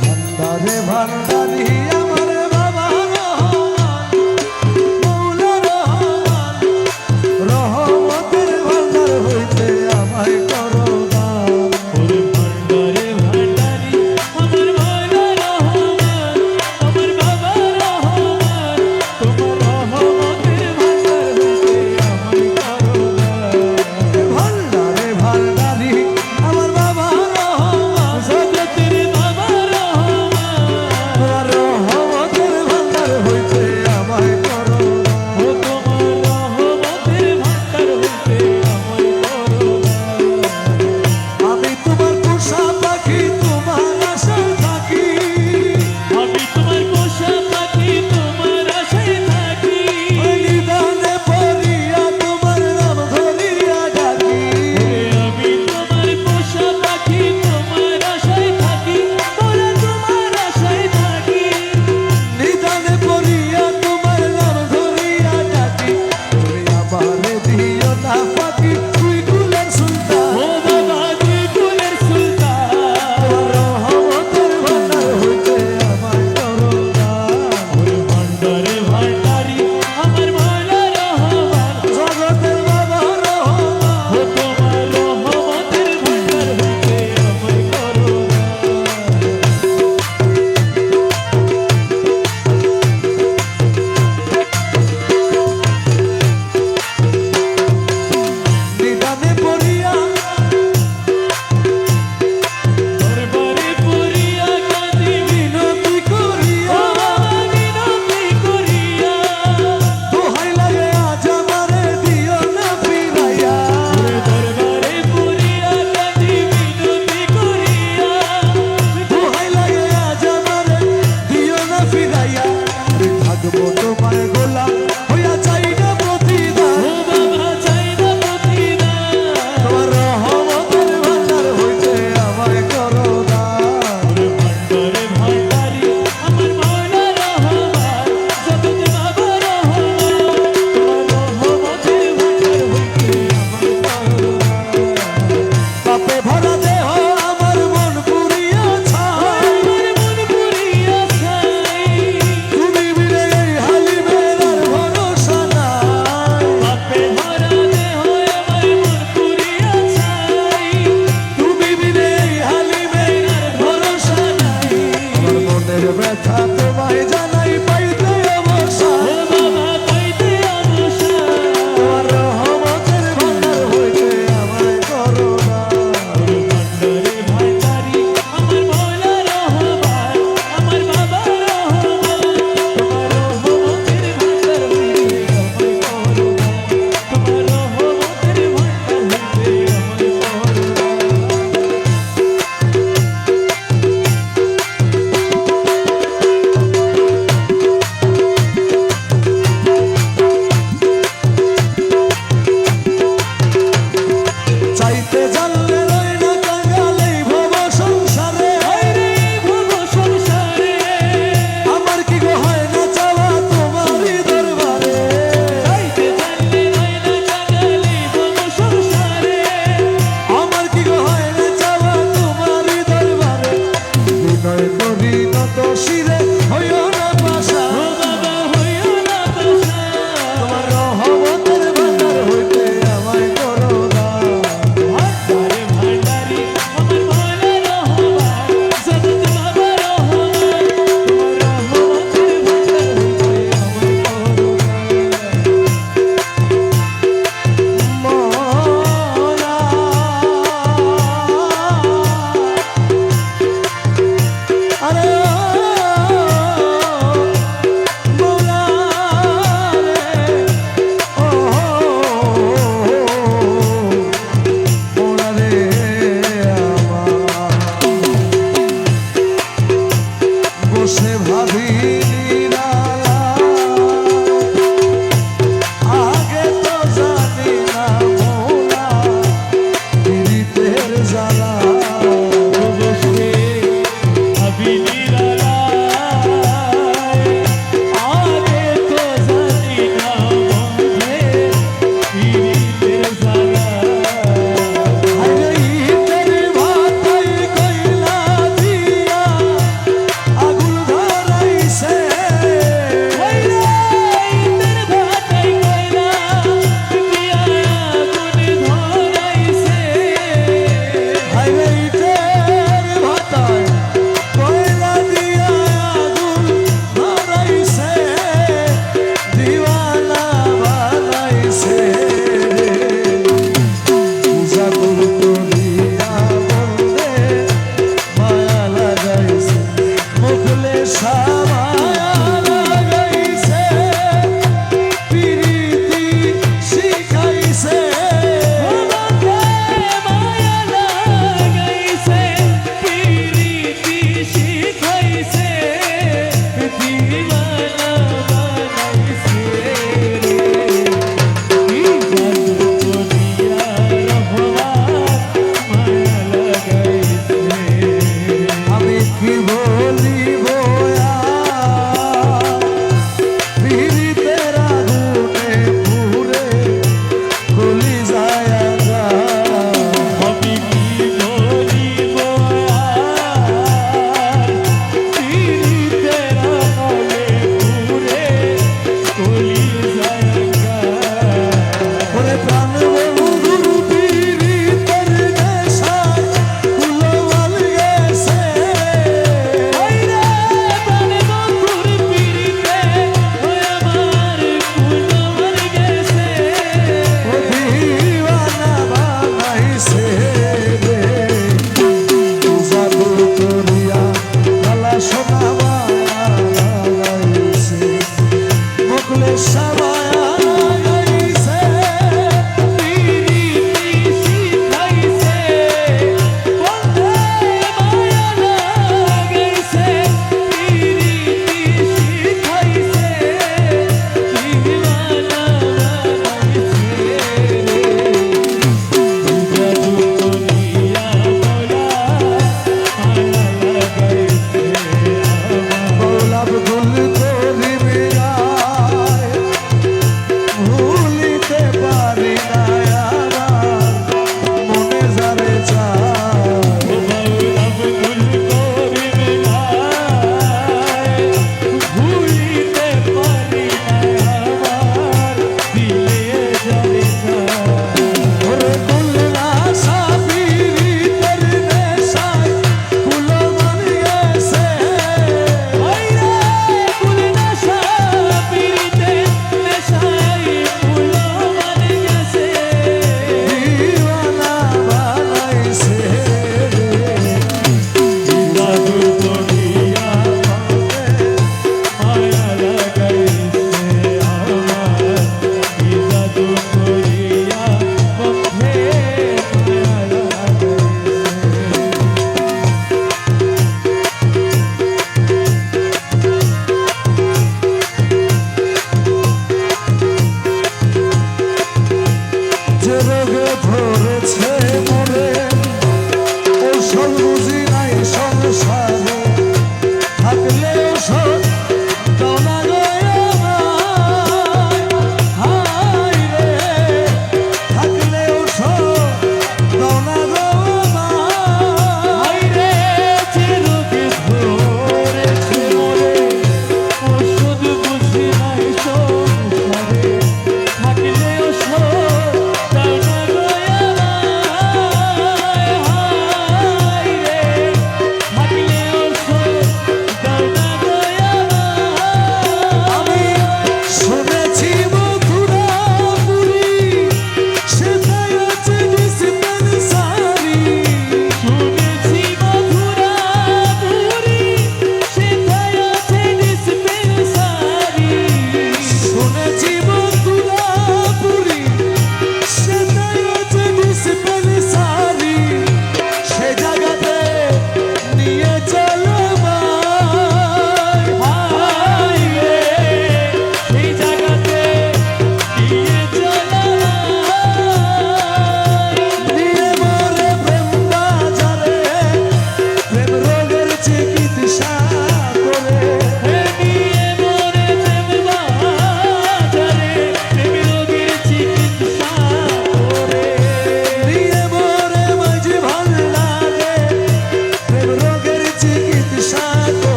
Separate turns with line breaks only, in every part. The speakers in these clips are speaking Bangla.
ভান্ডারে ভান্ডারি আমার বাবা রহমান, মৌলা রহমান, রহমতের ভান্ডার হইতে আমায় করো দান।
ওরে ভান্ডারে ভান্ডারি আমার মৌলা রহমান, আমার বাবা রহমান, তোমার রহমতের ভান্ডার হইতে আমায় করো দান।
ভান্ডারে ভান্ডারি আমার বাবা রহমান,
জগতের বাবা রহমান,
রহমতের ভান্ডার হইতে আমায় করো দান।
ও তোমার রহমতের ভান্ডার হইতে আমায় করো দান।
আমি তোমার পোষা পাখি, তোমার আশায় থাকি,
আমি তোমার পোষা পাখি, তোমার আশায় থাকি।
নিদানে পড়িয়া তোমার নাম ধরিয়া ডাকি।
আমি তোমার পোষা পাখি, তোমার আশায় থাকি, ওরে তোমার আশায় থাকি।
নিদানে পড়িয়া তোমার নাম ধরিয়া ডাকি। তুমি আমারে দিও না ফাঁকি, তুই কুলের সুলতান।
ও বাবা তুই কুলের সুলতান,
তোমার রহমতের ভান্ডার হইতে আমায় করো দান।
ওরে ভান্ডারে ভান্ডারি আমার মৌলা রহমান,
জগতের বাবা রহমান,
ও তোমার রহমতের ভান্ডার হইতে আমায় করো দান।
নিদানে পড়িয়া
দরবারে পুরিয়া কাঁদি
মিনতি করিয়া,
মিনতি করিয়া,
দোহাই লাগে আজ আমারে দিও না ফিরাইয়া।
দরবারে পুরিয়া কাঁদি মিনতি করিয়া,
দোহাই লাগে আজ আমারে দিও না ফিরাইয়া। আমি থাকবো তোমার গোলাম হইয়া, চাই না প্রতিদান।
ও বাবা চাই না প্রতিদান।
তোমার রহমতের ভান্ডার হইতে আমায় করো দান।
ওরে ভান্ডারে ভান্ডারি আমার মৌলা রহমান, জগৎ বাবা রহমান, তোমার রহমতের ভান্ডার হইতে আমায় করো দান।
পাপে ভরা দেহ আমার মন পুরিয়া ছাই,
আমার মন পুরিয়া ছাই,
তুমি বিনে এই হালিমের আর ভরসা নাই।
পাপে ভরা দেহ আমার মন পুরিয়া ছাই,
তুমি বিনে এই হালিমের আর ভরসা নাই। আমার মনের ব্যথা তোমায় জানাই, পাইতে অবসান।
ও বাবা পাইতে অবসান।
তোমার রহমতের ভান্ডার হইতে আমায় করো দান।
ওরে ভান্ডারে ভান্ডারি আমার মৌলা রহমান, আমার বাবা রহমান, তোমার রহমতের ভান্ডার হইতে আমায় করো দান। তোমার রহমতের ভান্ডার হইতে আমায় করো দান।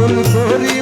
ভুল করি